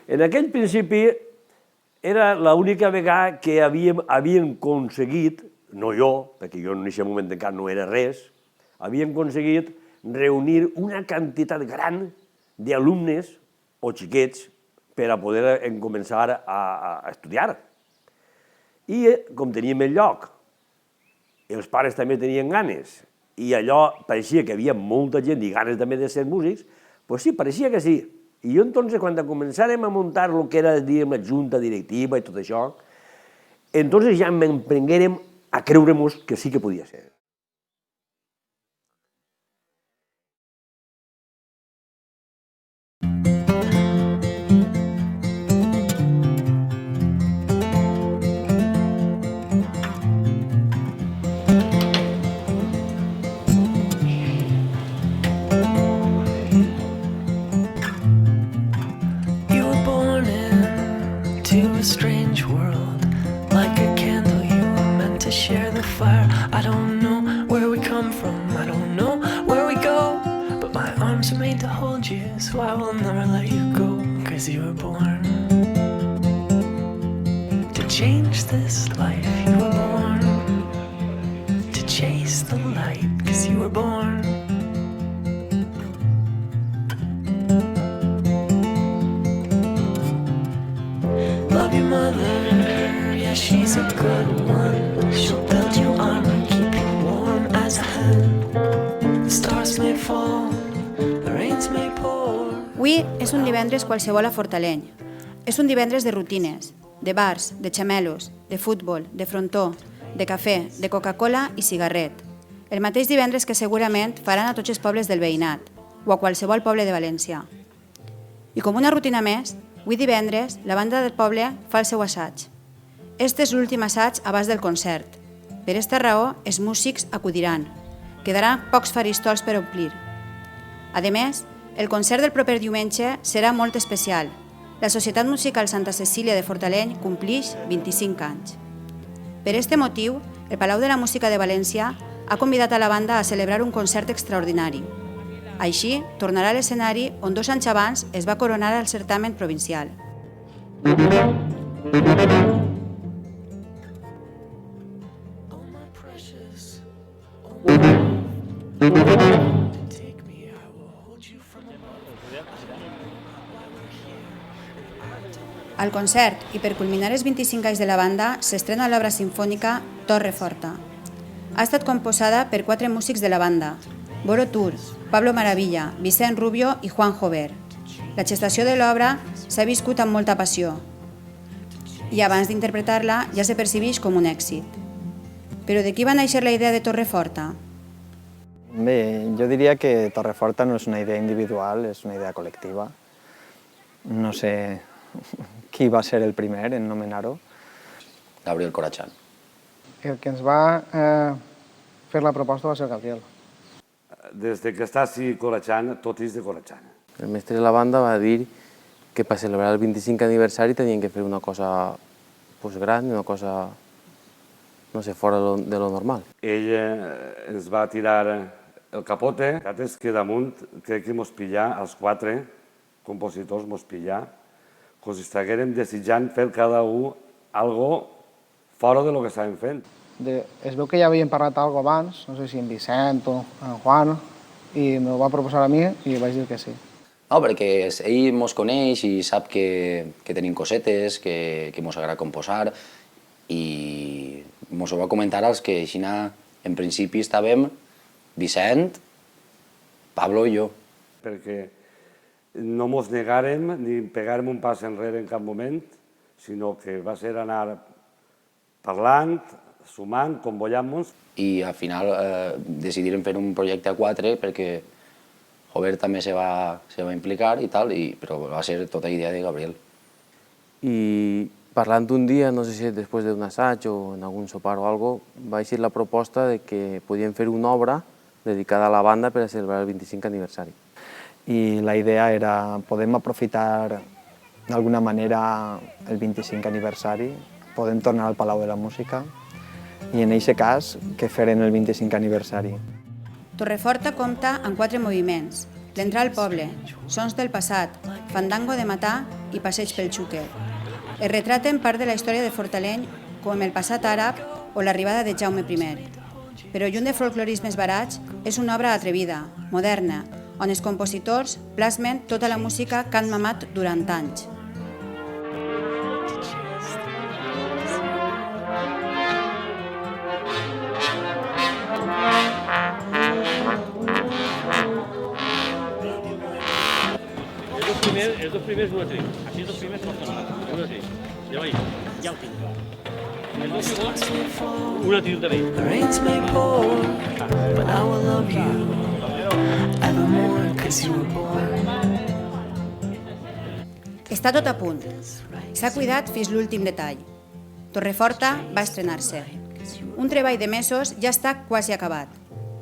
En aquell principi era l'única vegada que havíem aconseguit, no jo, perquè jo en aquest moment encara no era res, havíem aconseguit reunir una quantitat gran d'alumnes o xiquets per a poder començar a estudiar. I com teníem el lloc, els pares també tenien ganes, i allò pareixia que hi havia molta gent i ganes també de ser músics, doncs sí, pareixia que sí. I jo, entonces, quan començàrem a muntar el que era, diguem, la junta directiva i tot això, entonces ja m'emprenguérem a creure-nos que sí que podia ser. Strange world, like a candle you were meant to share the fire. I don't know where we come from, I don't know where we go, but my arms are made to hold you, so I will never let you go. Cause you were born to change this life. You were born to chase the light. Cause you were born. Love your mother, yeah, she's a good one. She'll build you armor, keep you warm as a hen. The stars may fall, the rains may pour. Avui és un divendres qualsevol a Fortaleny. És un divendres de rutines, de bars, de xamelos, de futbol, de frontó, de cafè, de Coca-Cola i cigarret. El mateix divendres que segurament faran a tots els pobles del veïnat o a qualsevol poble de València. I com una rutina més, avui divendres, la banda del poble fa el seu assaig. Este és l'últim assaig abans del concert. Per esta raó, els músics acudiran. Quedaran pocs faristols per omplir. A més, el concert del proper diumenge serà molt especial. La Societat Musical Santa Cecília de Fortaleny complix 25 anys. Per este motiu, el Palau de la Música de València ha convidat a la banda a celebrar un concert extraordinari. Així, tornarà a l'escenari on 2 anys abans es va coronar al certamen provincial. Al concert, i per culminar els 25 anys de la banda, s'estrena l'obra sinfònica Torre Forta. Ha estat composada per 4 músics de la banda, Boro Tur, Pablo Maravilla, Vicent Rubio i Juan Jover. La gestació de l'obra s'ha viscut amb molta passió i abans d'interpretar-la ja se percibeix com un èxit. Però de qui va néixer la idea de Torreforta? Bé, jo diria que Torreforta no és una idea individual, és una idea col·lectiva. No sé qui va ser el primer en nomenar-ho. Gabriel Corachán. El que ens va fer la proposta va ser Gabriel. Des que està així Corachán, tot és de Corachán. El mestre de la banda va dir que per celebrar el 25 aniversari tenien que fer una cosa gran, una cosa, no sé, fora de lo normal. Ell ens va tirar el capote, és que damunt crec que mos pillà, els 4 compositors mos pillà, com si estiguérem desitjant fer cada un algo fora de lo que estàvem fent. Es veu que ja havíem parlat alguna cosa abans, no sé si en Vicent o en Juan, i m'ho va proposar a mi i vaig dir que sí. No, perquè ell mos coneix i sap que tenim cosetes, que mos agrada composar, i mos ho va comentar als que així en principi estàvem Vicent, Pablo i jo. Perquè no mos negàrem ni pegàrem un pas enrere en cap moment, sinó que va ser anar parlant, sumant, convollant-nos. I al final decidirem fer un projecte a 4 perquè Jover també se va implicar i tal, però va ser tota idea de Gabriel. I parlant un dia, no sé si després d'un assaig o en algun sopar o alguna cosa, va eixir la proposta de que podíem fer una obra dedicada a la banda per a celebrar el 25 aniversari. I la idea era, podem aprofitar d'alguna manera el 25 aniversari, podem tornar al Palau de la Música, i en aquest cas, que feren el 25 aniversari. Torreforta compta amb 4 moviments: l'entrar al poble, sons del passat, fandango de matar i Passeig pel Xúquer. Es retraten part de la història de Fortaleny com el passat àrab o l'arribada de Jaume I. Però lluny de folclorismes barats, és una obra atrevida, moderna, on els compositors plasmen tota la música que han mamat durant anys. Els dos primers no tric. Així els dos primers no tric. Ja vaig. Ja ho tinc clar. Els dos segons, una tric també. The rains may pour, but I will love you evermore, 'cause you were born. Està tot a punt. S'ha cuidat fins l'últim detall. Torreforta va estrenar-se. Un treball de mesos ja està quasi acabat.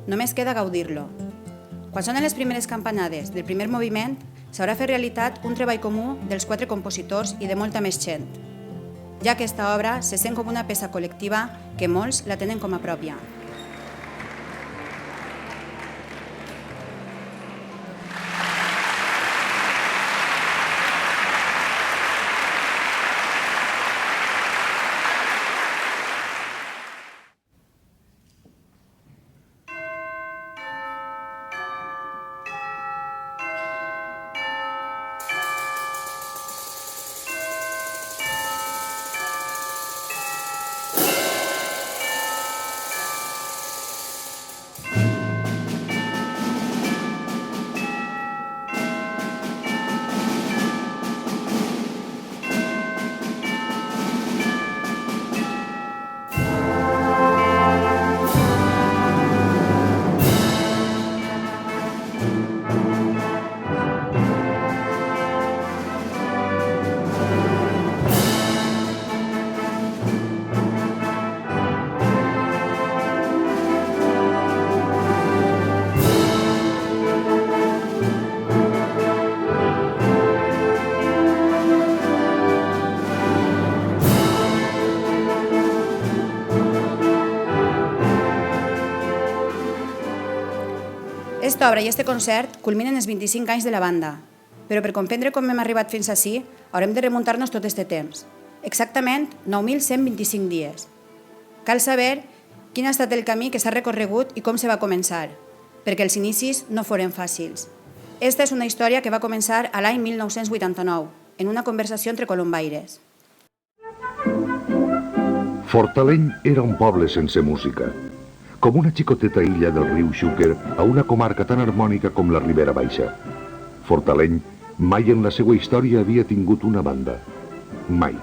Només queda gaudir-lo. Quan sonen les primeres campanades del primer moviment, s'haurà fet realitat un treball comú dels 4 compositors i de molta més gent, ja que aquesta obra se sent com una peça col·lectiva que molts la tenen com a pròpia. Esta obra i este concert culminen els 25 anys de la banda, però per comprendre com hem arribat fins ací haurem de remuntar-nos tot este temps, exactament 9.125 dies. Cal saber quin ha estat el camí que s'ha recorregut i com se va començar, perquè els inicis no foren fàcils. Esta és una història que va començar a l'any 1989, en una conversació entre colombaires. Fortaleny era un poble sense música, com una xicoteta illa del riu Xúquer a una comarca tan harmònica com la Ribera Baixa. Fortaleny mai en la seva història havia tingut una banda. Mai.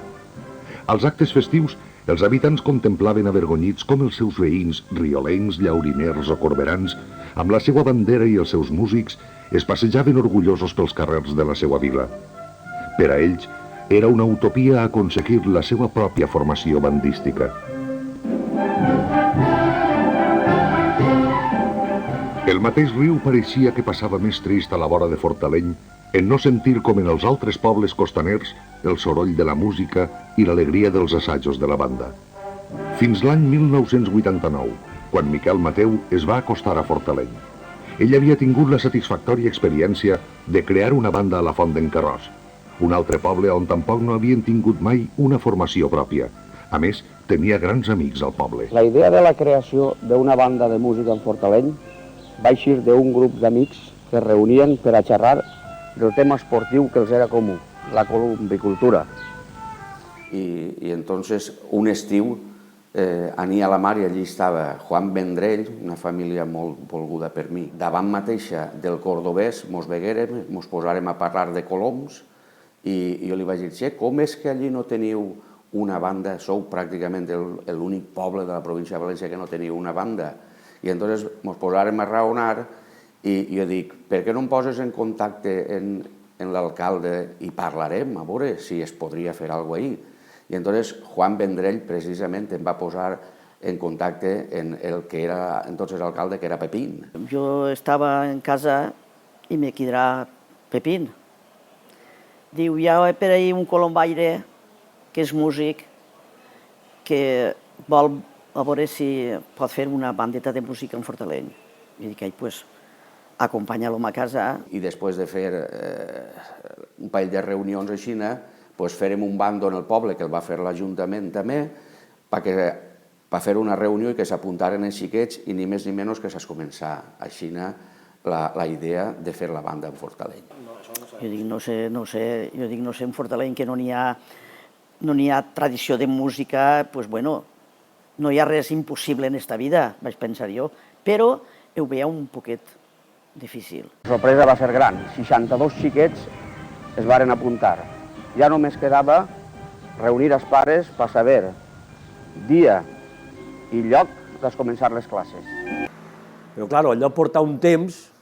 Als actes festius, els habitants contemplaven avergonyits com els seus veïns, riolencs, llauriners o corberans, amb la seva bandera i els seus músics, es passejaven orgullosos pels carrers de la seva vila. Per a ells, era una utopia aconseguir la seva pròpia formació bandística. El mateix riu pareixia que passava més trist a la vora de Fortaleny en no sentir com en els altres pobles costaners el soroll de la música i l'alegria dels assajos de la banda. Fins l'any 1989, quan Miquel Mateu es va acostar a Fortaleny. Ell havia tingut la satisfactòria experiència de crear una banda a la Font d'en Carròs, un altre poble on tampoc no havien tingut mai una formació pròpia. A més, tenia grans amics al poble. La idea de la creació d'una banda de música en Fortaleny va eixir d'un grup d'amics que es reunien per a xerrar del tema esportiu que els era comú, la columbicultura. Y entonces un estiu anía a la mar i allí estava Juan Vendrell, una família molt volguda per mi. Davant mateixa del cordobès mos veguérem, mos posàrem a parlar de coloms i jo li vaig dir, che, com és que allí no teniu una banda? Sou pràcticament l'únic poble de la província de València que no teniu una banda. I entonces mos posàrem a raonar i jo dic, per què no em poses en contacte en l'alcalde i parlarem, a veure si es podria fer alguna cosa ahí? I entonces Juan Vendrell precisament em va posar en contacte en el que era entonces alcalde, que era Pepín. Yo estaba en casa y me quedará Pepín. Diu, hi ha per ahí un colombaire que és músic, que vol a veure si pot fer una bandeta de música en Fortaleny. I dic, pues, acompanyar l'home a casa. I després de fer un parell de reunions així, doncs fèrem un bando en el poble, que el va fer l'Ajuntament també, per fer una reunió i que s'apuntaren els xiquets i ni més ni menys que s'ha començat així la idea de fer la banda en Fortaleny. Jo dic, no sé, en Fortaleny que no n'hi ha tradició de música, doncs bueno, no hi ha res impossible en esta vida, vaig pensar jo, però ho veia un poquet difícil. La sorpresa va ser gran, 62 xiquets es varen apuntar. Ja només quedava reunir els pares per saber dia i lloc de començar les classes. Però, clar, allò porta un temps,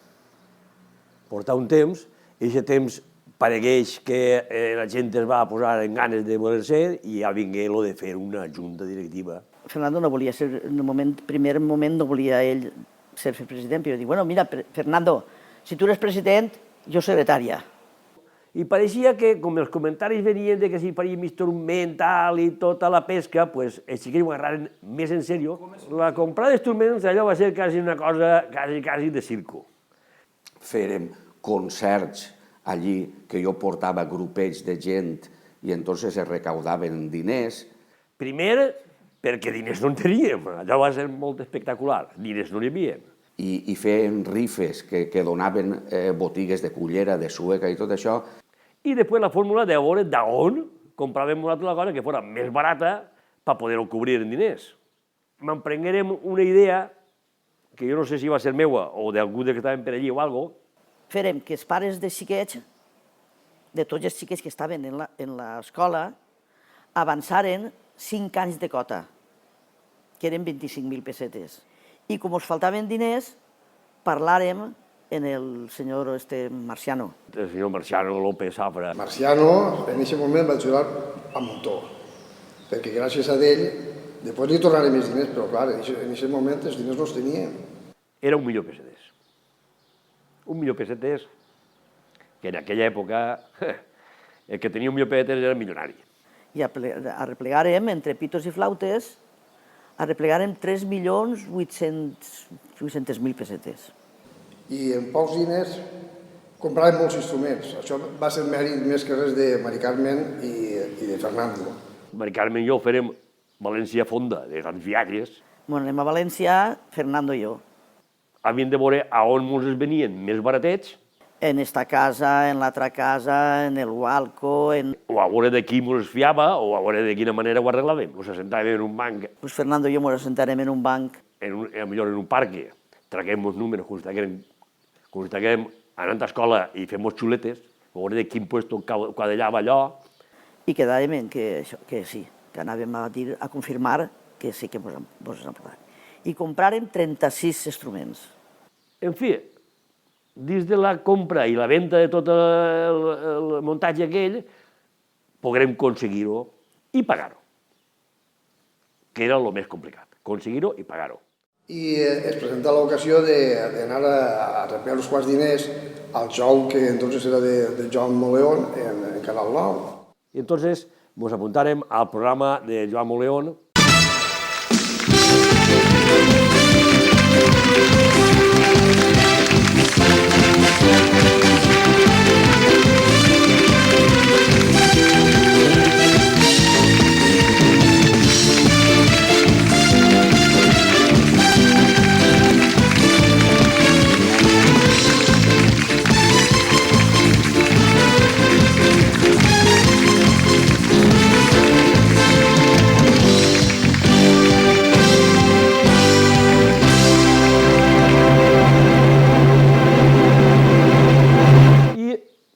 i aquest temps paregueix que la gent es va posar en ganes de voler ser i ja vingué el de fer una junta directiva. Fernando no volia ser, en el primer moment no volia ell ser president, però jo dic, bueno, mira, Fernando, si tu eres president, jo secretària. I pareixia que, com els comentaris venien de que si faríem instrument, tal i tota la pesca, doncs els xiquets ho agarraren més en sèrio. La comprada d'instruments allò va ser quasi una cosa quasi de circo. Fèrem concerts allí, que jo portava grupets de gent i entonces es recaudaven diners. Primer, perquè diners no en teníem, allò va ser molt espectacular, diners no n'hi havia. I feien rifes que donaven botigues de cullera, de sueca i tot això. I després la fórmula de veure d'on compràvem una altra cosa que fos més barata per poder-ho cobrir en diners. M'emprenguérem una idea, que jo no sé si va ser meua o d'algú que estaven per allí o alguna cosa. Fèrem que els pares de xiquets, de tots els xiquets que estaven en l'escola, avançaren 5 anys de cota, que eren 25.000 pessetes. I com us faltaven diners, parlàrem en el senyor Marciano. El senyor Marciano López Safra. Marciano, en aquest moment va ajudar a muntó, perquè gràcies a ell, després li tornaré més diners, però clar, en aquest moment els diners no els teníem. Era 1.000.000 pessetes. 1.000.000 pessetes, que en aquella època el que tenia 1.000.000 pessetes era milionari. I arreplegarem, entre pitos i flautes, arreplegarem 3.800.000 pessetes. I en pocs diners compràvem molts instruments. Això va ser mèrit més que res de Mari Carmen i de Fernando. Mari Carmen i jo farem València Fonda, de grans viatges. Bueno, anem a València, Fernando i jo. Havíem de veure a on ens venien més baratets. En esta casa, en l'altra casa, en el Hualco... O a veure de qui ens fiava, o a veure de quina manera ho arreglàvem. Ens assentàvem en un banc. Pues Fernando i jo ens assentarem en un banc. Millor en un parc, traguem els números, quan estiguem anant a escola i fem els xuletes, a veure de quin puesto quadellava allò. I quedàvem en que sí, que anàvem a confirmar que sí que ens han portat. I compràrem 36 instruments. En fi, dins de la compra i la venda de tot el muntatge aquell, podrem aconseguir-ho i pagar-ho, que era el més complicat, aconseguir-ho i pagar-ho. I es presenta l'ocasió d'anar a repetir els quants diners al show que entonces era de Joan Moleón en Canal 9. I entonces ens apuntarem al programa de Joan Moleón.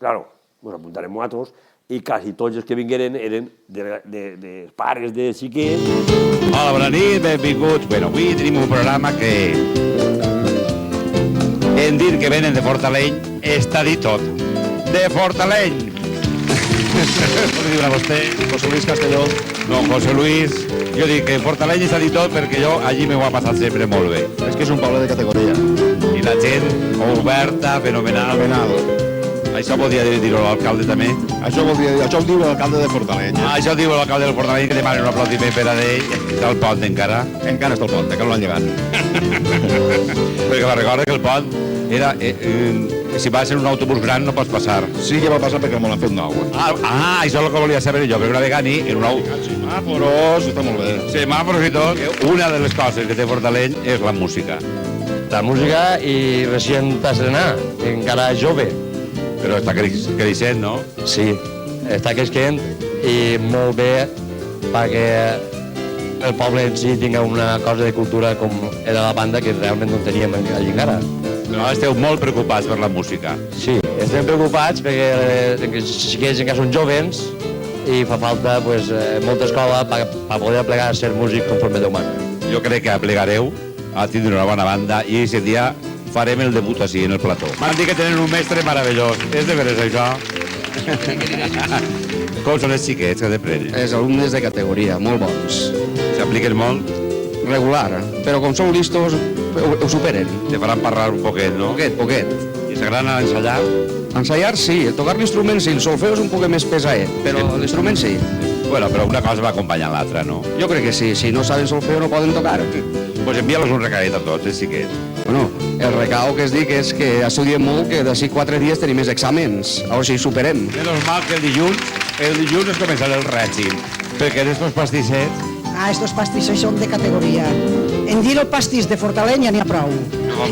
Claro, ens apuntarem nosaltres i quasi tots els que vingueren eren de pares de xiquets. Hola, bona nit, benvinguts. Bueno, avui tenim un programa que en dir que venen de Fortaleny està dit tot. De Fortaleny! Com diu vostè? José Luis Castelló. No, José Luis. Jo dic que Fortaleny està dit tot perquè jo allí m'ho ha passat sempre molt bé. És que és un poble de categoria. I la gent oberta, fenomenal. Això volia dir-ho l'alcalde també? Això ho diu l'alcalde de Fortaleny. Això ho diu l'alcalde del Fortaleny, que demana un aplaudiment per a ell. Està al pont encara? Encara està al pont, que no l'han llevat. Perquè me recorda que el pont era... si vas en un autobús gran no pots passar. Sí que va passar perquè me l'han fet nou. Això és el que volia saber jo, perquè una vegada en un semàforos, està molt bé. Semàforos i tot. Una de les coses que té Fortaleny és la música. La música i recient va estrenar, encara és jove. Però està creixent, no? Sí, està creixent i molt bé perquè el poble en si tingui una cosa de cultura com era la banda que realment no teníem allà encara. No, esteu molt preocupats per la música. Sí, estem preocupats perquè els xiquets encara són jovens i fa falta molta escola per poder aplegar a ser músic conforme Déu mana. Jo crec que aplegareu a tindre una bona banda i aquest dia farem el debut així en el plató. M'han dit que tenen un mestre meravellós. És de veres això? Com són els xiquets que t'aprenen? Els alumnes de categoria, molt bons. S'apliquen molt? Regular, però com són listos ho superen. Te faran parlar un poquet, no? Poquet. I s'agrada ensayar? Ensayar sí, tocar l'instrument sí, el solfeu és un poc més pesaet, però l'instrument sí. Bueno, però una cosa va acompanyant l'altra, no? Jo crec que sí, si no saben solfeu no poden tocar. Pues envia-los un recadet a tots, els xiquets. Bueno, el recau que es dic és que estudiem molt, que d'ací 4 dies tenim més exàmens, a veure si superem. Menos mal que el dilluns es començarà el règim, perquè estos pastissets... Estos pastissos són de categoria. En dir el pastís de Fortaleny n'hi ha prou.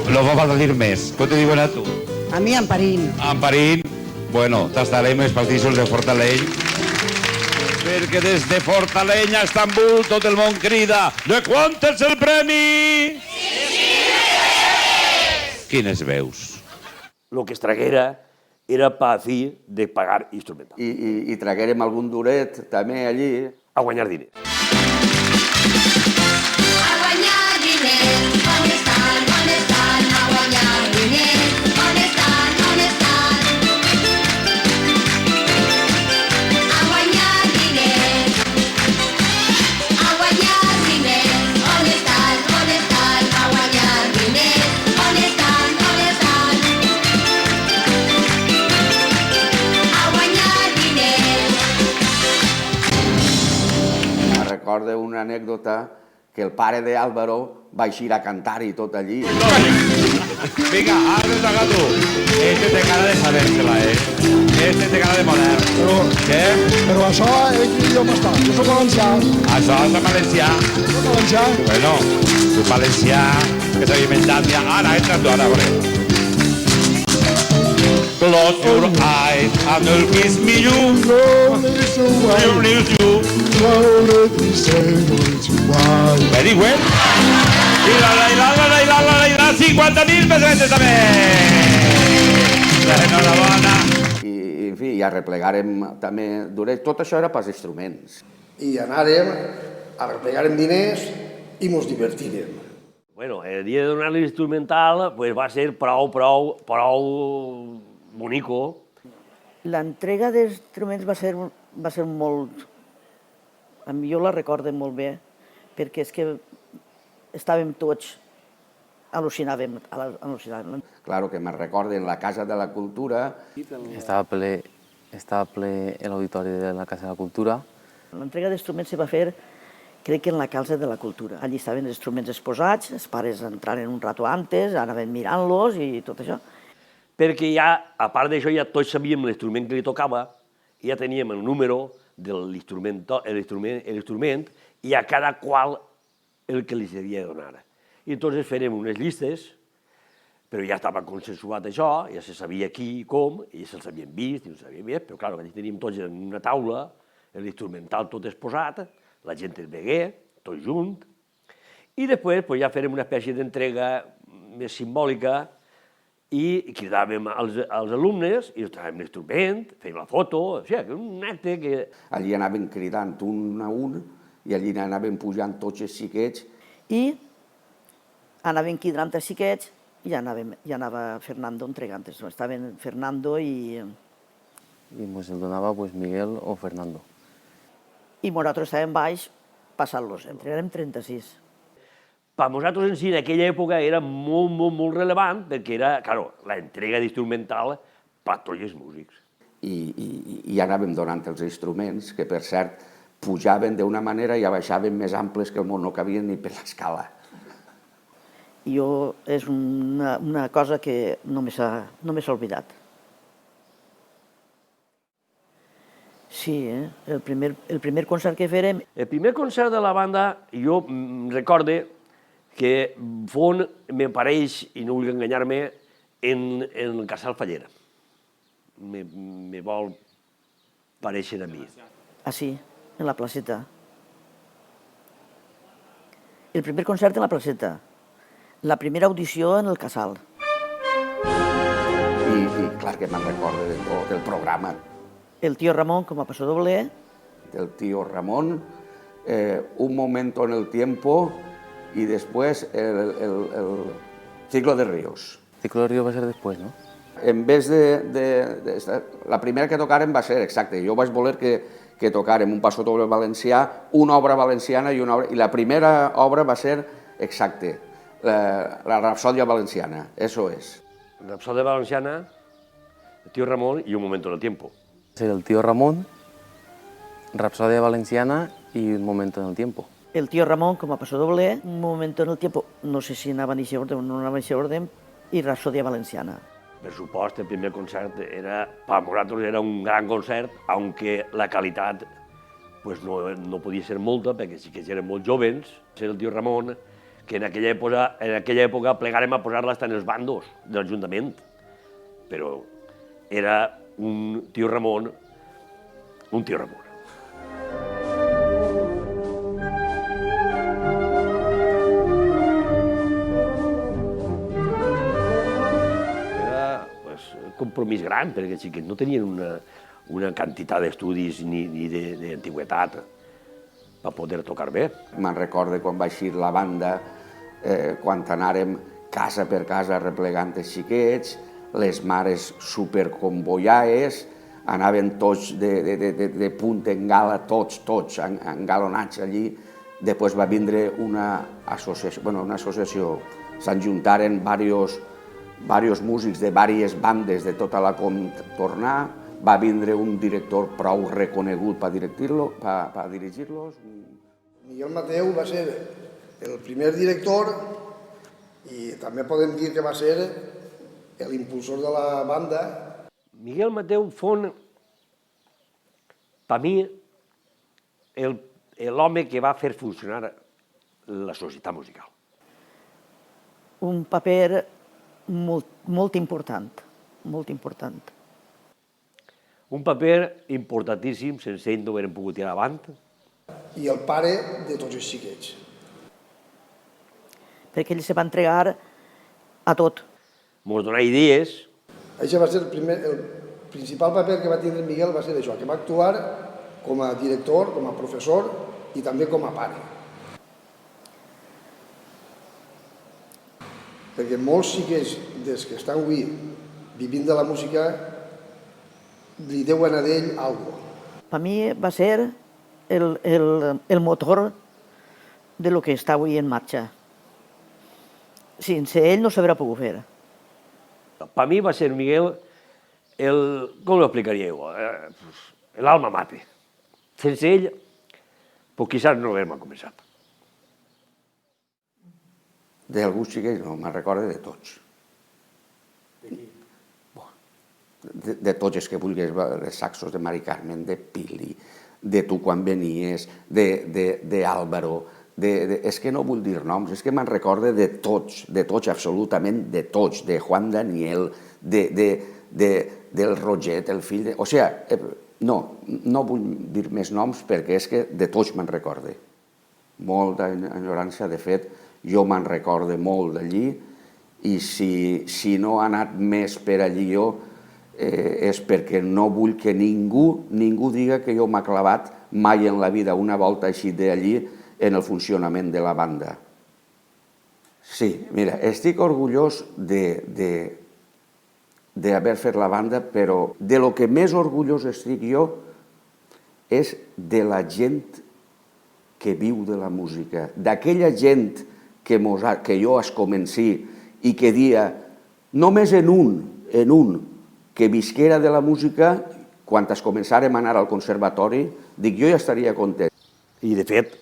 No fa falta dir més. Com te diuen a tu? A mi, Amparín. Amparín, bueno, tastarem els pastissos de Fortaleny, perquè des de Fortaleny a Estambul tot el món crida de quant és el premi? 5.000 Quines veus? Lo que es traguera era pa fi de pagar instrumental. I traguérem algun duret també allí. A guanyar diners. A guanyar diners, on estan, a guanyar diners, on estan, a guanyar diners, on estan, a guanyar diners, on estan, a guanyar diners. Me recorda una anècdota que el pare d'Álvaro va eixir a cantar i tot allí. Vinga, ara saca tu. Este té cara de saber-se-la, Este té cara de modern. Què? Però això és idioma està. Jo soc valencià. Això és valencià. Soc valencià. Bueno, tu valencià, que s'ha inventat ja. Ara, entra tu, ara, a veure. Close your eyes and you'll kiss me you. You'll lose you. Very well. I la 50.000 pessetes també. Enhorabona. I, en fi, ja replegarem també duret. Tot això era pels instruments. I anàrem, arreplegarem diners i mos divertirem. Bueno, el dia de donar l'instrumental pues, va ser prou bonico. L'entrega d'instruments va ser molt... Jo la recorde molt bé, perquè és que estàvem tots, al·lucinàvem. Claro, que me recorden la Casa de la Cultura. Estava ple l'auditori de la Casa de la Cultura. L'entrega d'instruments se va fer, crec que en la Casa de la Cultura. Allí estaven els instruments exposats, els pares entraren un rato antes, anaven mirant-los i tot això. Perquè ja, a part d'això, ja tots sabíem l'instrument que li tocava, ja teníem el número de l'instrument i a cada qual el que li havia de donar. I entonces farem unes llistes, però ja estava consensuat això, ja se sabia qui i com, i se'ls havien vist, i no sabien vist, però clar, allà teníem tots en una taula, l'instrumental tot exposat, la gent es vegué, tot junt, i després ja farem una espècie d'entrega més simbòlica i cridàvem als alumnes i els tràvem l'instrument, fèiem la foto, o sigui, un acte que... Allí anaven cridant un a un i allí anaven pujant tots els xiquets. I anaven cridant els xiquets i ja anava Fernando entregant. Estaven Fernando i... I ens el donava Miguel o Fernando. I nosaltres estàvem baix passant-los. Entregarem 36. Per nosaltres en si, en aquella època, era molt rellevant, perquè era, clar, l'entrega d'instrumental per tots els músics. I anàvem donant els instruments, que per cert pujaven d'una manera i baixaven més amples que el món, no cabien ni per l'escala. És una cosa que no me s'ha oblidat. Sí, el primer concert que fèrem... El primer concert de la banda, jo recorde que fon, me pareix, i no vull enganyar-me, en el Casal Fallera. Me vol parèixer a mi. Ah, sí, en la placeta. El primer concert en la placeta. La primera audició en el Casal. I clar que me'n recordo del programa. El tío Ramón com a pasodoble. Del tío Ramón, Un momento en el tiempo y después el Ciclo de Ríos. Ciclo de Ríos va ser després, no? En vez la primera que tocàrem va ser, exacte, jo vaig voler que tocàrem un passodoble valencià, una obra valenciana i la primera obra va ser, exacte, la Rapsòdia Valenciana, eso es. Rapsòdia Valenciana, el tío Ramón y Un momento en el tiempo. Ser el tío Ramón, Rapsòdia Valenciana i Un momento en el tiempo. El tío Ramón com a pasodoble, Un momento en el tiempo, no sé si anava a néixer orden o no anava a néixer orden, i Rapsòdia Valenciana. Per supost, el primer concert era, per nosaltres era un gran concert, aunque la qualitat pues, no podia ser molta, perquè sí que eren molt jóvens. Ser el tío Ramón, que en aquella època plegàrem a posar-la en els bandos de l'Ajuntament, però era un tío Ramón, un tío Ramón. Era un compromís gran, perquè els xiquets no tenien una quantitat d'estudis ni d'antiguitat per poder tocar bé. Me'n recordo quan va eixir la banda, quan anàrem casa per casa replegant els xiquets, les mares superconvoiades, anaven tots de punt en gala, tots engalonats allí. Després va vindre una associació, s'enjuntaren diversos músics de diverses bandes de tota la contornar, va vindre un director prou reconegut per dirigir-los. Miguel Mateu va ser el primer director i també podem dir que va ser l'impulsor de la banda. Miguel Mateu fon, per mi, l'home que va fer funcionar la societat musical. Un paper molt important, molt important. Un paper importantíssim, sense ell no haguérem pogut tirar avant. I el pare de tots els xiquets. Perquè ell se va entregar a tot. Ens donà idees. Això va ser el principal paper que va tindre Miguel, va ser això, que va actuar com a director, com a professor i també com a pare. Perquè molts xiquets des que estan avui vivint de la música li deuen a d'ell alguna cosa. Per mi va ser el motor de lo que està avui en marxa. Sense ell no s'haurà pogut fer. Per mi va ser Miguel com ho explicaríeu? L'alma mate. Sense ell, pues quizás no haguem començat. D'alguns xiquets no, me'n recordo de tots. De tots els que vulguis, de saxos de Mari Carmen, de Pili, de Tu quan venies, d'Àlvaro, és que no vull dir noms, és que me'n recordo de tots, absolutament de tots, de Juan Daniel, del Roget, el fill de... O sigui, no vull dir més noms perquè és que de tots me'n recordo. Molta enyorança, de fet, jo me'n recordo molt d'allí i si no ha anat més per allí jo és perquè no vull que ningú diga que jo m'ha clavat mai en la vida una volta així d'allí en el funcionament de la banda. Sí, mira, estic orgullós d'haver fet la banda, però de lo que més orgullós estic jo és de la gent que viu de la música, d'aquella gent que jo es comenci i que dia, només en un, que visquera de la música, quan es començàrem a anar al conservatori, dic, jo ja estaria content. I de fet,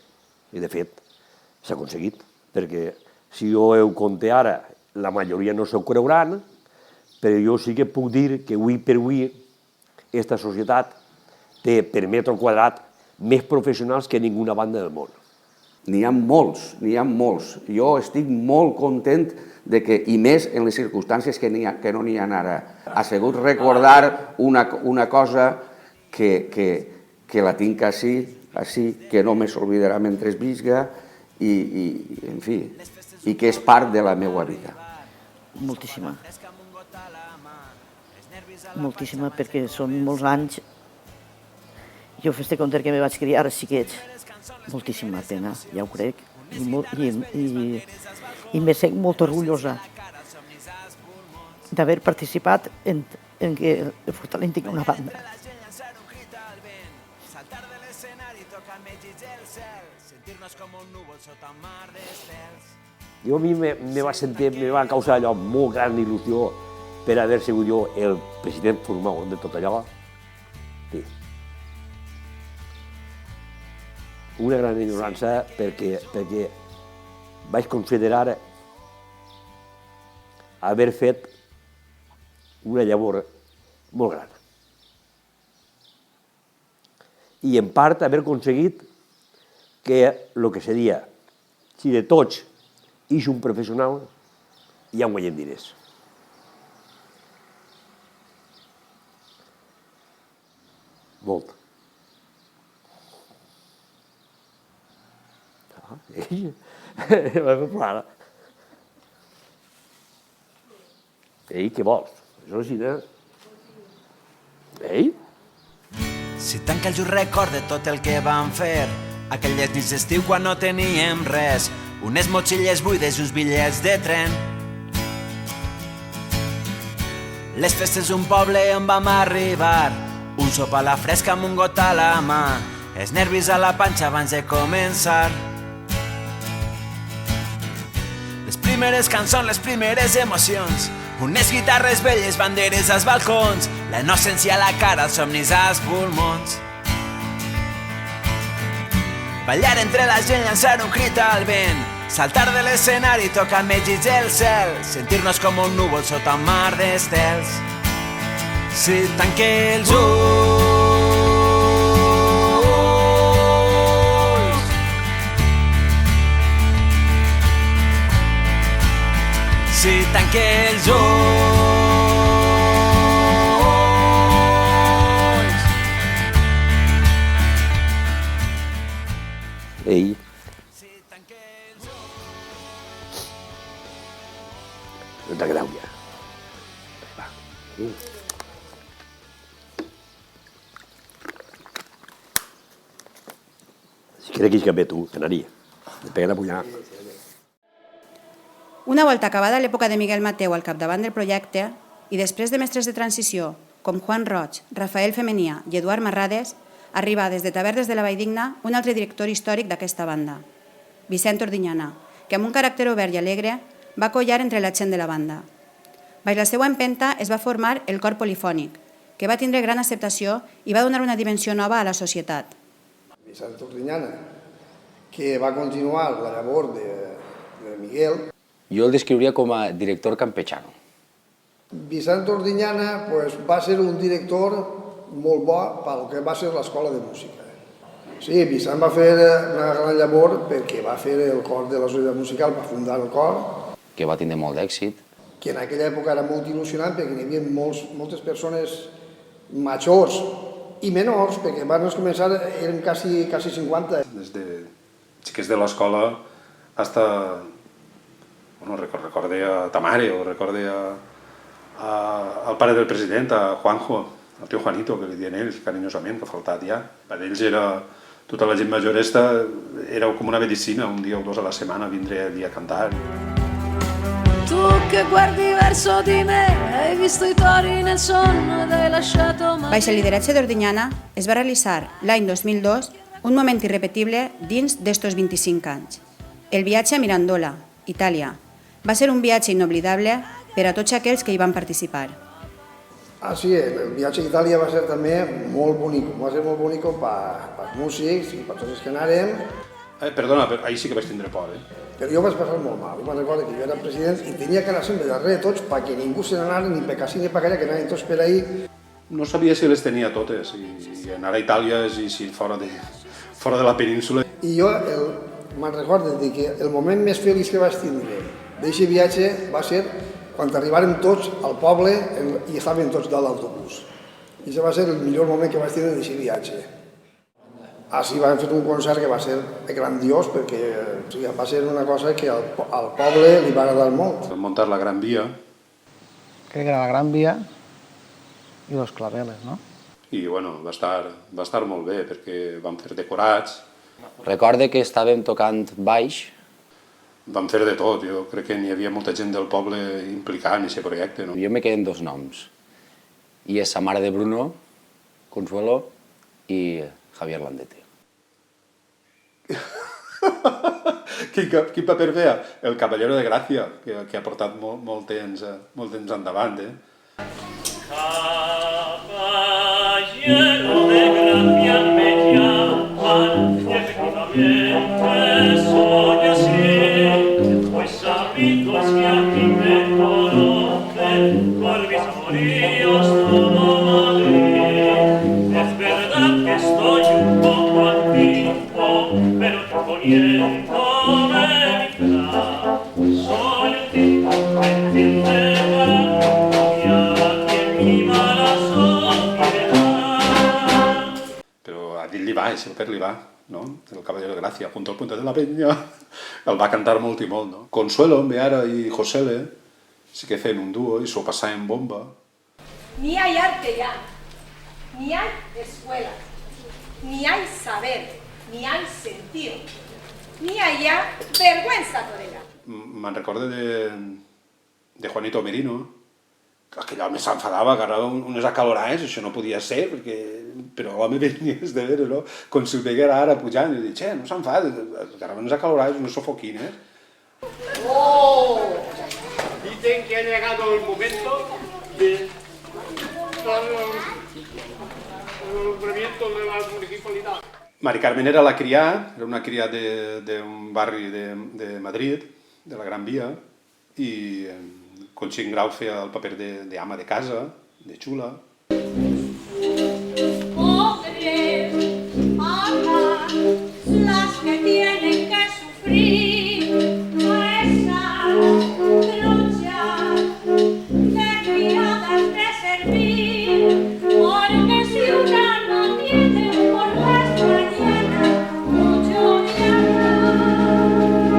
s'ha aconseguit, perquè si jo ho conté ara, la majoria no s'ho creuran, però jo sí que puc dir que avui per avui aquesta societat té per metre quadrat més professionals que ninguna banda del món. N'hi ha molts, n'hi ha molts. Jo estic molt content de que, i més en les circumstàncies que no n'hi ha ara. Ha sigut recordar una cosa que la tinc així, que no me s'oblidarà mentre visga, i en fi, i que és part de la meva vida. Moltíssima. Moltíssima, perquè són molts anys. Jo fes de compte que me vaig criar a xiquets. Moltíssima pena, ja ho crec. I me sent molt orgullosa d'haver participat en que el Fortaleny tingui una banda. Jo a mi me va causar allò molt gran il·lusió per haver sigut jo el president formal de tot allò. Sí. Una gran ignorància perquè vaig considerar haver fet una llavor molt gran. I en part haver aconseguit que el que seria, si de tots ix un professional, ja en guanyem diners. Molt. Ei, què vols? Això sí, no? Ei? Si tanca el just record de tot el que vam fer, aquelles nits d'estiu quan no teníem res, unes motxilles buides i uns bitllets de tren. Les festes d'un poble on vam arribar, un sopar a la fresca amb un got a la mà, els nervis a la panxa abans de començar. Les primeres cançons, les primeres emocions, unes guitarres velles, banderes als balcons, la innocència a la cara, els somnis als pulmons. Ballar entre la gent, llançar un crit al vent, saltar de l'escenari, tocar amb ells el cel, sentir-nos com un núvol sota un mar d'estels. Si tanque els ulls, si tanque els ulls, Ei. No t'agradeu ja. Va. Si crec que és bé tu, t'anaria. Me peguen a punyar. Una volta acabada l'època de Miguel Mateu al capdavant del projecte i després de mestres de transició com Juan Roig, Rafael Femenia i Eduard Marrades, arriba des de Tavernes de la Valldigna un altre director històric d'aquesta banda, Vicent Ordinyana, que amb un caràcter obert i alegre va collar entre la gent de la banda. Baix la seva empenta es va formar el cor polifònic, que va tindre gran acceptació i va donar una dimensió nova a la societat. Vicent Ordinyana, que va continuar la llavor de Miguel. Jo el descriuria com a director campechano. Vicent Ordinyana va ser un director molt bo pel que va ser l'escola de música. Sí, Vicent va fer una gran llavor perquè va fer el cor de la societat musical, va fundar el cor. Que va tindre molt d'èxit. Que en aquella època era molt il·lusionant perquè hi havia moltes persones majors i menors, perquè van començar, eren quasi 50. Des de xiquets de l'escola hasta... Bueno, recordé a Tamare o recordé al pare del president, a Juanjo, el tio Juanito, que li diuen ells carinyosament, que ha faltat ja. Per ells era, tota la gent major era com una medicina, un dia o dos a la setmana vindre allí a cantar. Tu che guardi verso di me, hai visto i tori nel sonno ed hai lasciato mai. Baix el lideratge d'Ordinyana es va realitzar l'any 2002 un moment irrepetible dins d'estos 25 anys. El viatge a Mirandola, Itàlia. Va ser un viatge inoblidable per a tots aquells que hi van participar. Ah, sí, el viatge a Itàlia va ser també molt bonic, va ser molt bonic per els músics i per tots els que anàrem. Perdona, però ahir sí que vaig tindre por, Però jo vaig passar molt mal. Jo me'n recordo que jo era president i tenia que anar sempre darrere de tots perquè ningú se n'anara ni per casí ni per allà, que anaven tots per ahir. No sabia si les tenia totes, i anar a Itàlia i si fora de la península. I jo me'n recordo que el moment més feliç que vaig tindre d'aquest viatge va ser quan arribàrem tots al poble i estàvem tots dalt l'autobús. I això va ser el millor moment que vaig tindre d'aquest viatge. Així vam fer un concert que va ser grandiós perquè va ser una cosa que al poble li va agradar molt. Vam muntar la Gran Via. Crec que era la Gran Via i los claveles, no? I bueno, va estar molt bé perquè vam fer decorats. Recorde que estàvem tocant baix. Vam fer de tot, jo crec que n'hi havia molta gent del poble implicada en aquest projecte. No? Jo me queden dos noms, i és sa mare de Bruno, Consuelo, i Javier Landete. Quin paper feia? El Caballero de Gràcia, que ha portat molt temps endavant. Caballero de Gracia me llaman, y efectivamente soy así, pues sabidos que aquí me conocen, por mis amoríos todo Madrid. Es verdad que estoy un poco antiguo, pero poniéndome mi frac, soy un tipo gentil de Li va, ese paper li va, no? El Caballero de Gràcia, junto al puente de la Peña, el va cantar molt i molt, no? Consuelo, Beara i Josele sí que feien un dúo i s'ho passaven bomba. Ni hay arte ya, ni hay escuela, ni hay saber, ni hay sentido, ni hay ya vergüenza torera. Me'n recordo de Juanito Merino, aquell home s'enfadava, agarrava unes acalorades, això no podia ser, però l'home venia de veure, no? Com si el veguera ara pujant, i dic, no s'enfada, agarrava unes acalorades, unes sofoquines. ¡Oh! Dicen que ha llegado el momento de dar el nombramiento de la municipalidad. Mari Carmen era la criada, era una criada d'un barri de Madrid, de la Gran Via, i Conxín Grau feia el paper d'ama de casa, de xula. Pobres, mamá, las que tienen que sufrir esa lucha de criadas de servir, porque si una no tiene por las mañanas mucho llanto.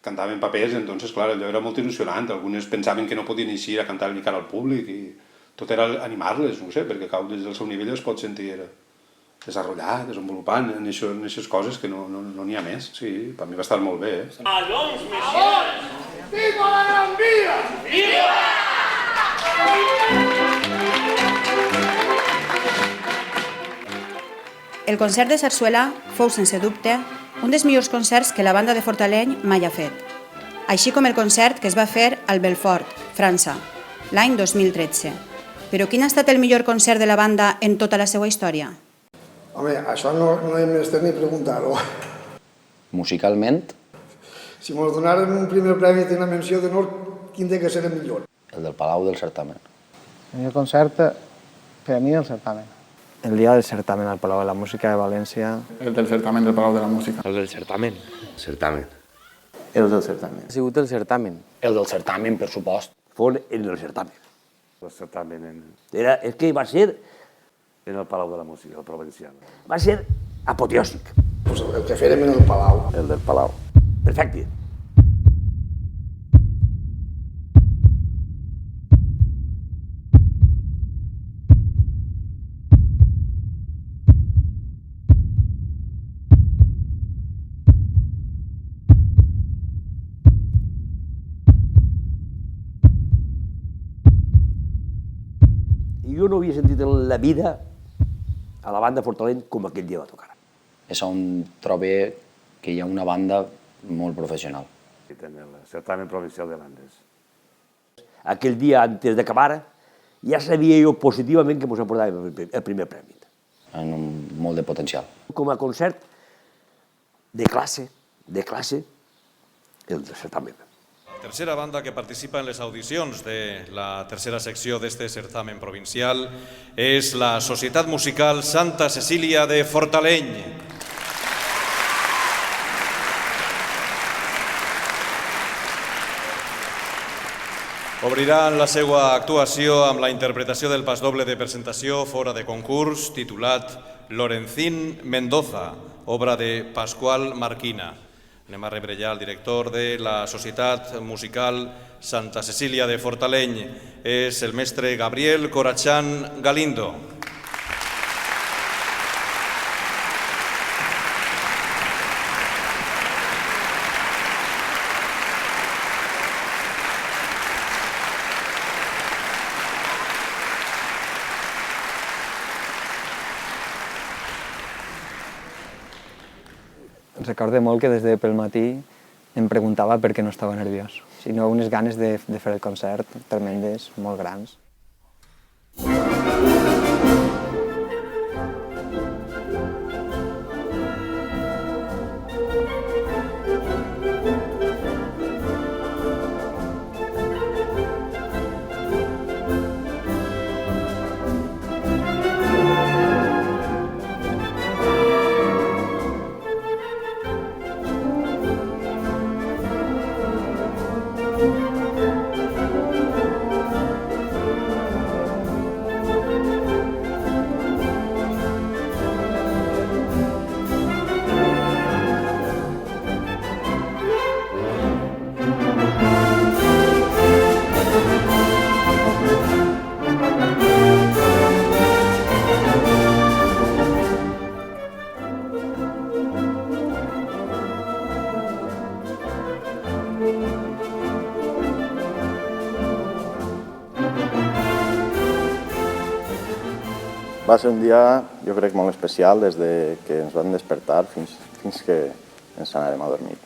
Cantaven papers, entonces, clar, allò era molt il·lusionant. Algunes pensaven que no podien eixir a cantar-li cara al públic i tot era animar-les, no sé, perquè cau des del seu nivell es pot sentir desenvolupant, desenvolupant en aquestes coses que no n'hi ha més. Sí, per mi va estar molt bé. ¡Allons, messieurs! ¡Viva la Gran Via! ¡Viva! El concert de Sarsuela fou, sense dubte, un dels millors concerts que la banda de Fortaleny mai ha fet, així com el concert que es va fer al Belfort, França, l'any 2013. Però quin ha estat el millor concert de la banda en tota la seva història? Home, això no hem menester ni preguntar-ho. Musicalment? Si ens donaren un primer premi i una menció d'honor, quin té que ser el millor? El del Palau del Certamen. El millor concert, per a mi, el certamen. El dia del certamen al Palau de la Música de València. El del certamen del Palau de la Música. El del certamen. Certamen. El del certamen. Ha sigut el certamen. El del certamen, per supost. Fon en el certamen. El certamen És que va ser... en el Palau de la Música, el provincial. Va ser apoteòsic. Pues el que fèrem en el Palau. El del Palau. Perfecte. Jo no havia sentit en la vida a la banda Fortaleny com aquell dia va tocar. És on trobo que hi ha una banda molt professional. En el certamen provincial de Landes. Aquell dia, antes d'acabar, ja sabia jo positivament que ens aportàvem el primer premi. En molt de potencial. Com a concert de classe, el certamen. Tercera banda que participa en les audicions de la tercera secció d'este certamen provincial és la Societat Musical Santa Cecília de Fortaleny. Obriran la seva actuació amb la interpretació del pasdoble de presentació fora de concurs titulat Lorenzín Mendoza, obra de Pasqual Marquina. Anem a rebre ja el director de la Societat Musical Santa Cecília de Fortaleny. És el mestre Gabriel Corachán Galindo. Recordo molt que des de pel matí em preguntava per què no estava nerviós. Si no, unes ganes de fer el concert tremendes, molt grans. Va ser un dia, jo crec, molt especial des de que ens vam despertar fins que ens anàrem a dormir.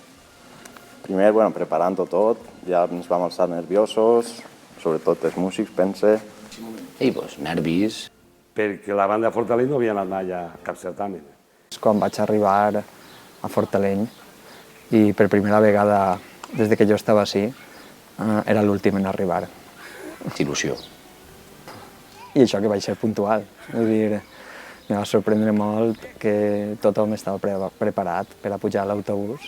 Primer, preparant-ho tot, ja ens vam alçar nerviosos, sobretot els músics, pense. I nervis. Perquè la banda de Fortaleny no havia anat mai a cap certamen. Quan vaig arribar a Fortaleny, i per primera vegada des que jo estava així, era l'últim en arribar. Il·lusió. I això que vaig ser puntual. Vull dir, em va sorprendre molt que tothom estava preparat per a pujar a l'autobús.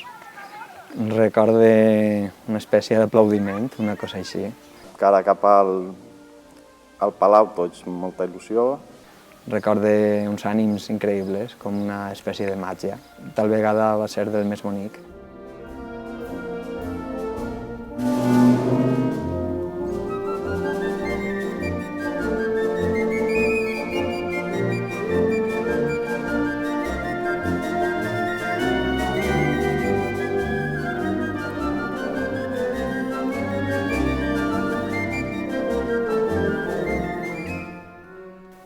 Recordo una espècie d'aplaudiment, una cosa així. Cara cap al Palau, tots amb molta il·lusió. Recordo uns ànims increïbles, com una espècie de màgia. Tal vegada va ser del més bonic.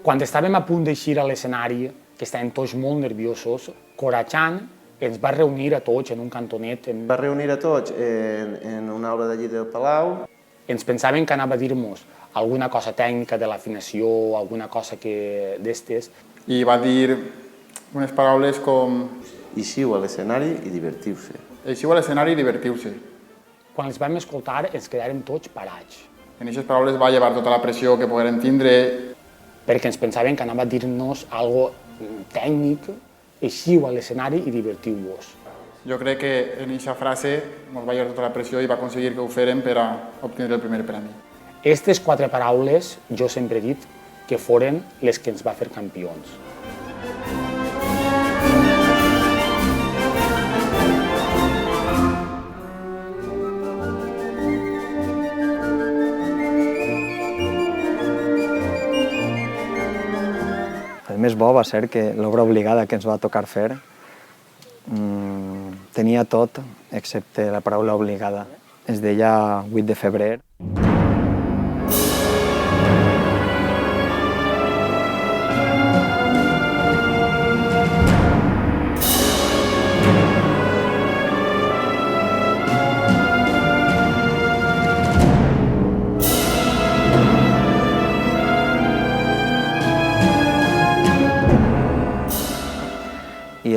Quan estàvem a punt d'eixir a l'escenari, que estàvem tots molt nerviosos, Corachán ens va reunir a tots en un cantonet. Va reunir a tots en una aula d'allí del Palau. Ens pensaven que anava a dir-nos alguna cosa tècnica de l'afinació, alguna cosa d'estes. I va dir unes paraules com... Eixiu a l'escenari i divertiu-se. Eixiu a l'escenari i divertiu-se. Quan els vam escoltar ens quedàrem tots parats. En aquestes paraules va llevar tota la pressió que poguérem tindre. Perquè ens pensaven que anava a dir-nos algo tècnic, eixiu a l'escenari i divertiu-vos. Jo crec que en aquesta frase ens va llevar tota la pressió i va aconseguir que ho férem per a obtenir el primer premi. Aquestes 4 paraules jo sempre he dit que foren les que ens va fer campions. El més bo va ser que l'obra obligada que ens va tocar fer tenia tot, excepte la paraula obligada. Es deia 8 de febrer.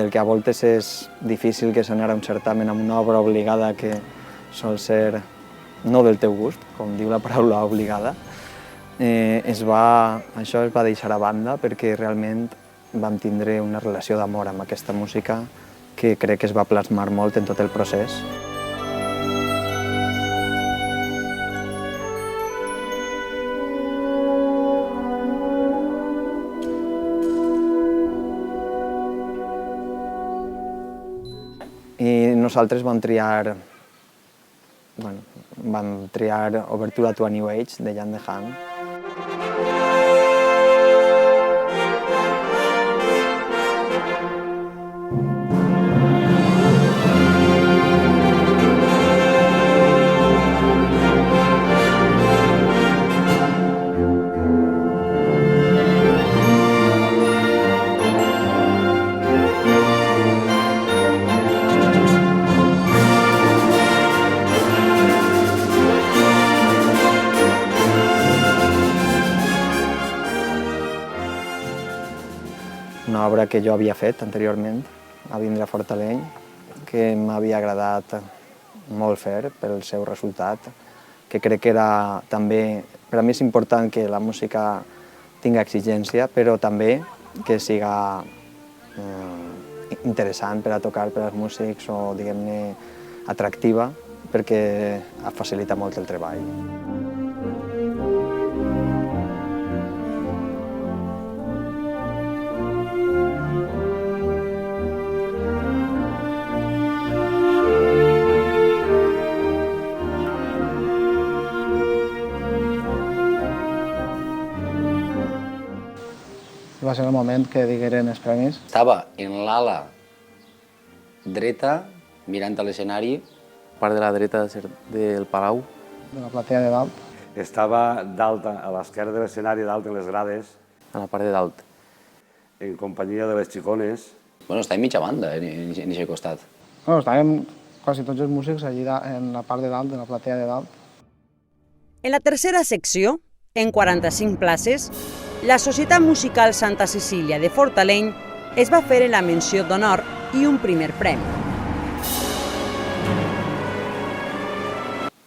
el que a voltes és difícil que és anar a un certamen amb una obra obligada que sol ser no del teu gust, com diu la paraula obligada, això es va deixar a banda perquè realment vam tindre una relació d'amor amb aquesta música que crec que es va plasmar molt en tot el procés. I nosaltres vam triar Obertura to a New Age, de Jan de Haan. Una obra que jo havia fet anteriorment, a vindre a Fortaleny, que m'havia agradat molt fer pel seu resultat, que crec que era també, per a mi és important que la música tingui exigència, però també que siga interessant per a tocar per als músics o, diguem-ne, atractiva, perquè facilita molt el treball. Va ser el moment que digueren els premis. Estava en l'ala dreta, mirant a l'escenari. Part de la dreta del Palau. De la platea de dalt. Estava dalt, a l'esquerra de l'escenari, dalt en les grades. A la part de dalt. En companyia de les xicones. Bueno, està en mitja banda, en aquest costat. Bueno, estàvem quasi tots els músics allí en la part de dalt, de la platea de dalt. En la tercera secció, en 45 places, la Societat Musical Santa Cecília de Fortaleny es va fer en la menció d'honor i un primer premi.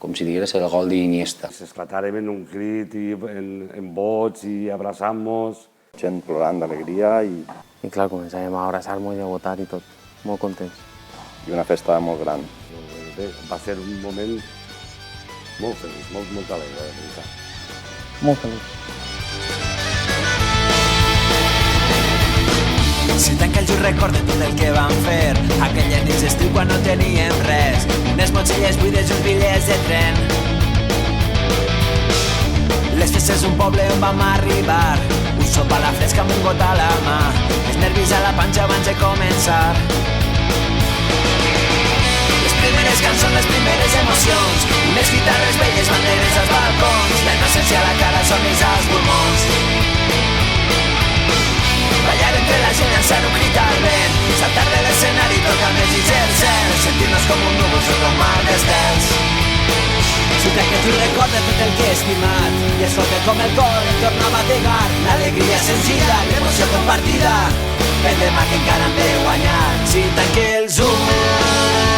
Com si digués el gol d'Iniesta. S'esclatàrem en un crit, i en bots i abraçant-nos. Gent plorant d'alegria i... I clar, començàvem a abraçar-nos i a votar i tot, molt contents. I una festa molt gran. Va ser un moment molt feliç, molt alegre, de veritat. Molt feliç. Si tanca els ulls recorda tot el que vam fer aquelles nits d'estiu quan no teníem res, unes motxilles buides i uns bitllets de tren. Les festes d'un poble on vam arribar, un sopar a la fresca amb un got a la mà, els nervis a la panxa abans de començar. Les primeres cançons, les primeres emocions, unes guitarres velles, banderes als balcons, la innocència a la cara, somnis als pulmons. Ballar entre la gent, alçar un crit al vent, saltar de l'escenari, tocar més i cel, sentir-nos com un núvol sota un mar d'estels. Si crec que tu recorda tot el que he estimat i escolta com el cor em torna a bategar, l'alegria senzilla, l'emoció compartida, el demà que encara hem de guanyar. Si tanque els ulls